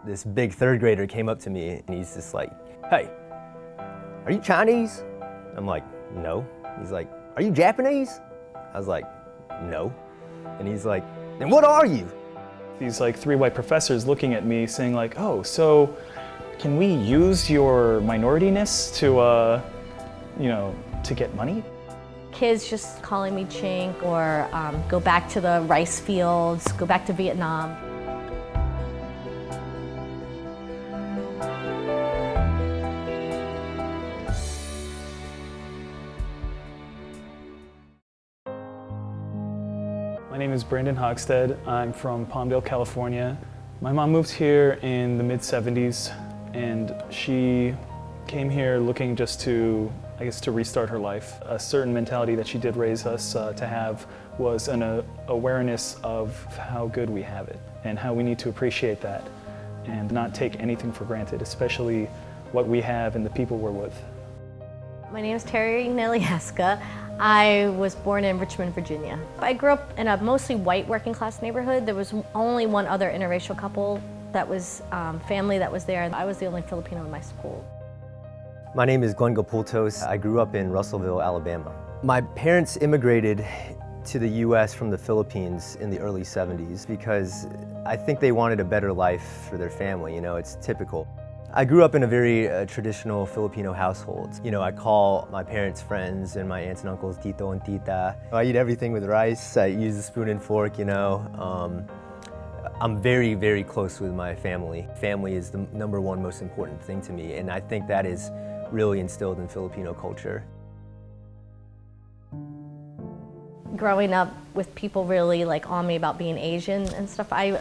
this big third grader came up to me and he's just like, "Hey, are you Chinese?" I'm like, "No." He's like, "Are you Japanese?" I was like, "No." And he's like, "Then what are you?" These like three white professors looking at me saying like, "Oh, so can we use your minorityness to, to get money?" Kids just calling me chink or go back to the rice fields, go back to Vietnam. My name is Brandon Hogstead. I'm from Palmdale, California. My mom moved here in the mid-70s, and she came here looking just to, to restart her life. A certain mentality that she did raise us to have was an awareness of how good we have it and how we need to appreciate that and not take anything for granted, especially what we have and the people we're with. My name is Terry Nelieska. I was born in Richmond, Virginia. I grew up in a mostly white working class neighborhood. There was only one other interracial couple that was family that was there, and I was the only Filipino in my school. My name is Glenn Gapultos. I grew up in Russellville, Alabama. My parents immigrated to the US from the Philippines in the early 70s because I think they wanted a better life for their family. It's typical. I grew up in a very traditional Filipino household. I call my parents friends and my aunts and uncles tito and tita. I eat everything with rice. I use a spoon and fork, I'm very, very close with my family. Family is the number one most important thing to me, and I think that is really instilled in Filipino culture. Growing up with people really on me about being Asian and stuff, I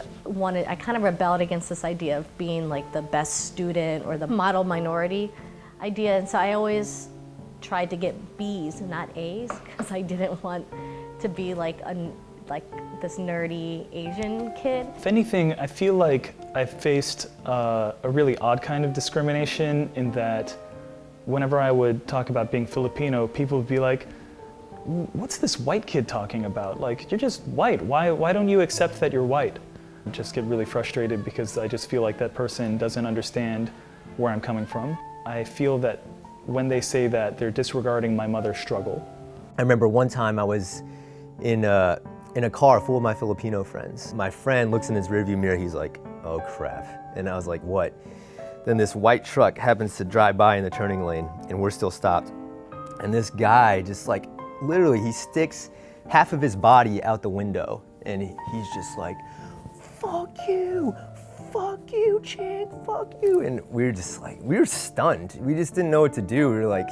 kind of rebelled against this idea of being the best student or the model minority idea, and so I always tried to get B's and not A's because I didn't want to be this nerdy Asian kid. If anything, I feel like I faced a really odd kind of discrimination in that whenever I would talk about being Filipino, people would be like, "What's this white kid talking about? You're just white. Why don't you accept that you're white?" I just get really frustrated because I just feel like that person doesn't understand where I'm coming from. I feel that when they say that, they're disregarding my mother's struggle. I remember one time I was in a car full of my Filipino friends. My friend looks in his rearview mirror, he's like, "Oh crap." And I was like, "What?" Then this white truck happens to drive by in the turning lane and we're still stopped. And this guy just literally, he sticks half of his body out the window and he's just like, fuck you, Chink, fuck you. And we were stunned. We just didn't know what to do. We were like,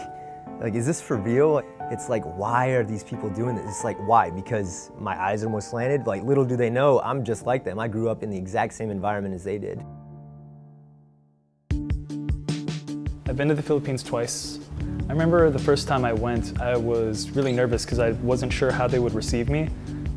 is this for real? It's why are these people doing this? It's why? Because my eyes are more slanted? Little do they know, I'm just like them. I grew up in the exact same environment as they did. I've been to the Philippines twice. I remember the first time I went, I was really nervous because I wasn't sure how they would receive me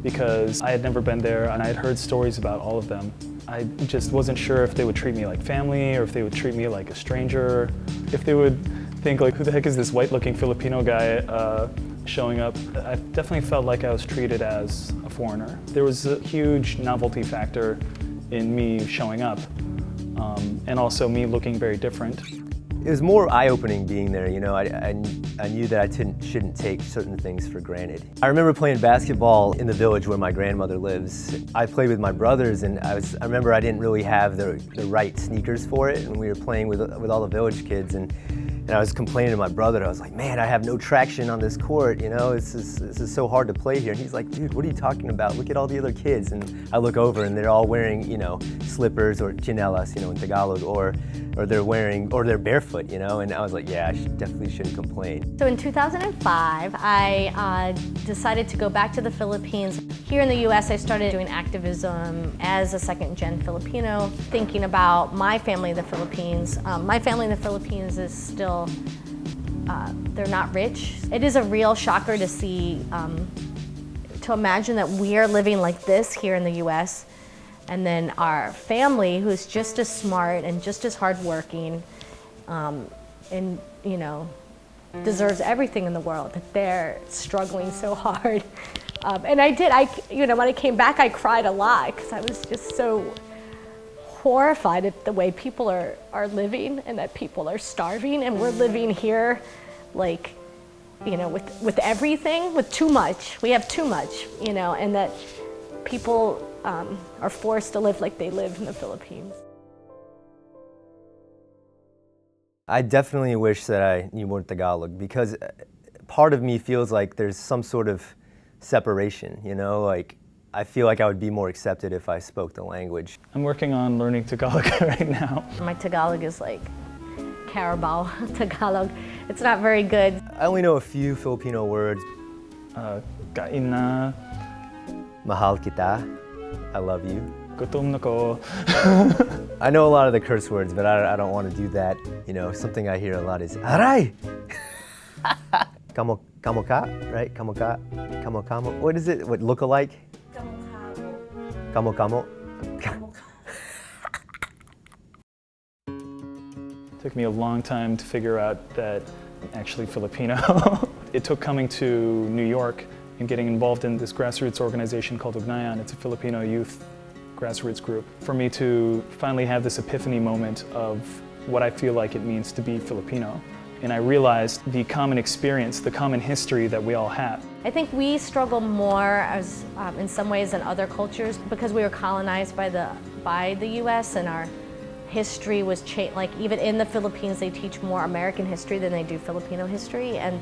because I had never been there and I had heard stories about all of them. I just wasn't sure if they would treat me like family or if they would treat me like a stranger, if they would think who the heck is this white-looking Filipino guy showing up. I definitely felt like I was treated as a foreigner. There was a huge novelty factor in me showing up and also me looking very different. It was more eye-opening being there, I knew that I shouldn't take certain things for granted. I remember playing basketball in the village where my grandmother lives. I played with my brothers and I remember I didn't really have the right sneakers for it, and we were playing with all the village kids, and I was complaining to my brother. I was like, "Man, I have no traction on this court, this is so hard to play here." And he's like, "Dude, what are you talking about? Look at all the other kids." And I look over and they're all wearing, slippers or chinelas, in Tagalog, or they're barefoot, and I was like, yeah, I definitely shouldn't complain. So in 2005, I decided to go back to the Philippines. Here in the US, I started doing activism as a second-gen Filipino, thinking about my family in the Philippines. My family in the Philippines is still, they're not rich. It is a real shocker to see, to imagine that we are living like this here in the US, and then our family, who's just as smart and just as hardworking, and deserves everything in the world, that they're struggling so hard. And when I came back, I cried a lot because I was just so horrified at the way people are living, and that people are starving, and we're living here like, you know, with everything, with too much. We have too much, you know, and that people are forced to live like they live in the Philippines. I definitely wish that I knew more Tagalog, because part of me feels like there's some sort of separation, you know, like I feel like I would be more accepted if I spoke the language. I'm working on learning Tagalog right now. My Tagalog is like Carabao Tagalog. It's not very good. I only know a few Filipino words. Kain na, Mahal kita, I love you. gutom na ko. I know a lot of the curse words, but I don't want to do that. You know, something I hear a lot is aray! Kamo ka, right? Kamo ka, kamo. What is it? What, look-alike? Kamo. Took me a long time to figure out that I'm actually Filipino. It took coming to New York and getting involved in this grassroots organization called Ugnayan. It's a Filipino youth grassroots group. For me to finally have this epiphany moment of what I feel like it means to be Filipino. And I realized the common experience, the common history that we all have. I think we struggle more as, in some ways than other cultures because we were colonized by the U.S. and our history was like even in the Philippines they teach more American history than they do Filipino history, and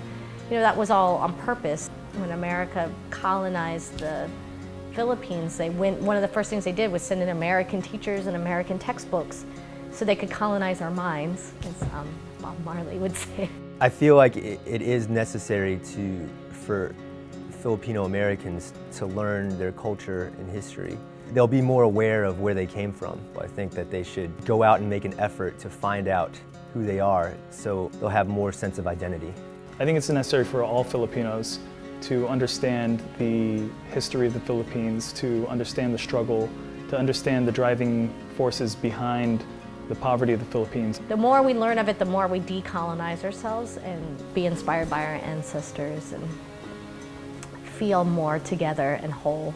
you know that was all on purpose. When America colonized the Philippines, one of the first things they did was send in American teachers and American textbooks so they could colonize our minds, as Bob Marley would say. I feel like it is necessary for Filipino Americans to learn their culture and history. They'll be more aware of where they came from. I think that they should go out and make an effort to find out who they are, so they'll have more sense of identity. I think it's necessary for all Filipinos to understand the history of the Philippines, to understand the struggle, to understand the driving forces behind the poverty of the Philippines. The more we learn of it, the more we decolonize ourselves and be inspired by our ancestors and feel more together and whole.